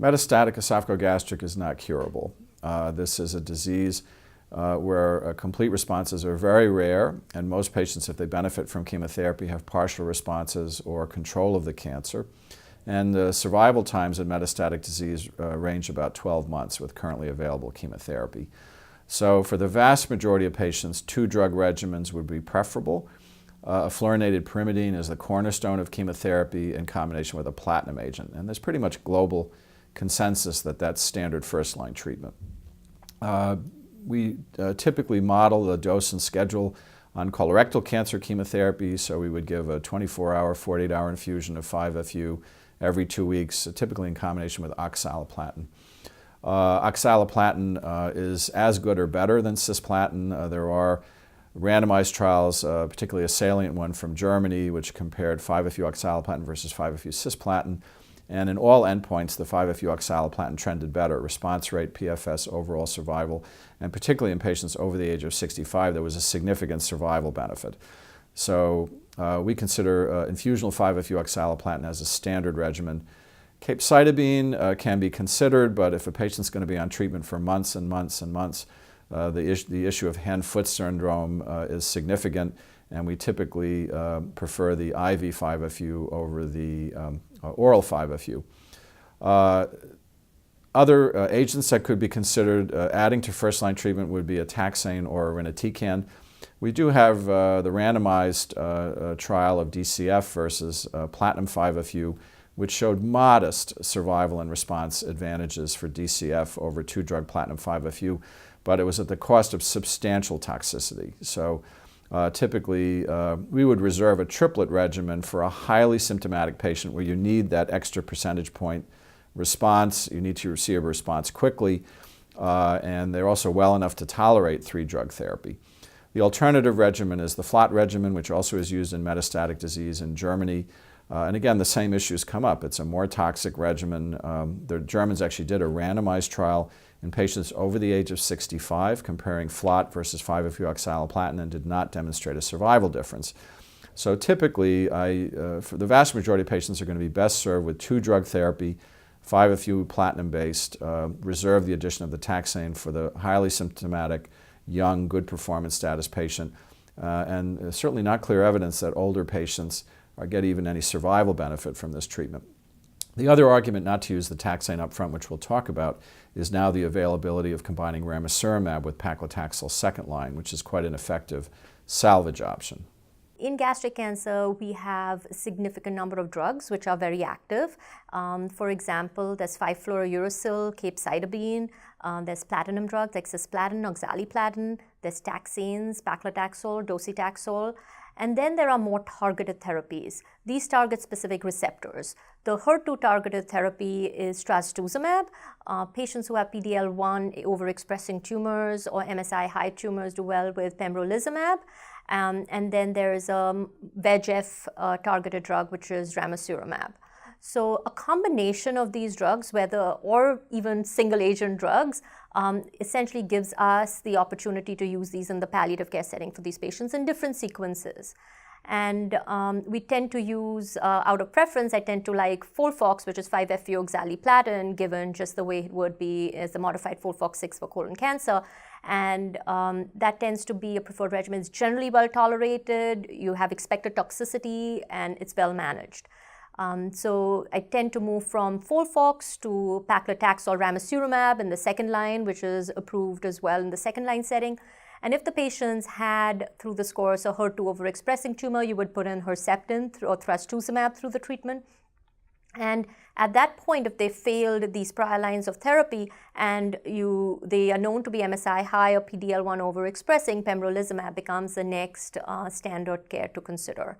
Metastatic esophagogastric is not curable. This is a disease where complete responses are very rare, and most patients, if they benefit from chemotherapy, have partial responses or control of the cancer. And the survival times in metastatic disease range about 12 months with currently available chemotherapy. So for the vast majority of patients, 2-drug regimens would be preferable. A fluorinated pyrimidine is the cornerstone of chemotherapy in combination with a platinum agent. And there's pretty much global consensus that that's standard first-line treatment. We typically model the dose and schedule on colorectal cancer chemotherapy, so we would give a 24-hour, 48-hour infusion of 5-FU every 2 weeks, typically in combination with oxaliplatin. Oxaliplatin is as good or better than cisplatin. There are randomized trials, particularly a salient one from Germany, which compared 5-FU oxaliplatin versus 5-FU cisplatin. And in all endpoints, the 5-FU oxaliplatin trended better: response rate, PFS, overall survival, and particularly in patients over the age of 65, there was a significant survival benefit. So we consider infusional 5-FU oxaliplatin as a standard regimen. Capecitabine can be considered, but if a patient's going to be on treatment for months and months and months, the issue of hand-foot syndrome is significant, and we typically prefer the IV 5-FU over the oral 5-FU. Other agents that could be considered adding to first-line treatment would be a taxane or irinotecan. We do have the randomized trial of DCF versus platinum 5-FU, which showed modest survival and response advantages for DCF over 2-drug platinum 5-FU, but it was at the cost of substantial toxicity. So typically, we would reserve a triplet regimen for a highly symptomatic patient where you need that extra percentage point response. You need to see a response quickly, and they're also well enough to tolerate 3-drug therapy. The alternative regimen is the FLOT regimen, which also is used in metastatic disease in Germany. And again, the same issues come up. It's a more toxic regimen. The Germans actually did a randomized trial in patients over the age of 65, comparing FLOT versus 5-FU oxaliplatin, and did not demonstrate a survival difference. So typically, for the vast majority of patients are going to be best served with 2-drug therapy, 5-FU platinum-based, reserve the addition of the taxane for the highly symptomatic, young, good performance status patient, and certainly not clear evidence that older patients get even any survival benefit from this treatment. The other argument not to use the taxane up front, which we'll talk about, is now the availability of combining ramucirumab with paclitaxel second line, which is quite an effective salvage option. In gastric cancer, we have a significant number of drugs which are very active. For example, there's 5-fluorouracil, capecitabine, there's platinum drugs like cisplatin, oxaliplatin, there's taxanes, paclitaxel, docetaxel. And then there are more targeted therapies. These target specific receptors. The HER2-targeted therapy is trastuzumab. Patients who have PD-L1 overexpressing tumors or MSI-high tumors do well with pembrolizumab. And then there is a VEGF-targeted drug, which is ramucirumab. So a combination of these drugs, or even single-agent drugs, essentially gives us the opportunity to use these in the palliative care setting for these patients in different sequences. And we tend to use, out of preference, I tend to like FOLFOX, which is 5-FU oxaliplatin, given just the way it would be as the modified FOLFOX6 for colon cancer. And that tends to be a preferred regimen. It's generally well tolerated, you have expected toxicity, and it's well managed. So I tend to move from FOLFOX to paclitaxel ramucirumab in the second line, which is approved as well in the second line setting. And if the patients had, through this course, a HER2 overexpressing tumor, you would put in Herceptin or trastuzumab through the treatment. And at that point, if they failed these prior lines of therapy and they are known to be MSI high or PD-L1 overexpressing, pembrolizumab becomes the next standard care to consider.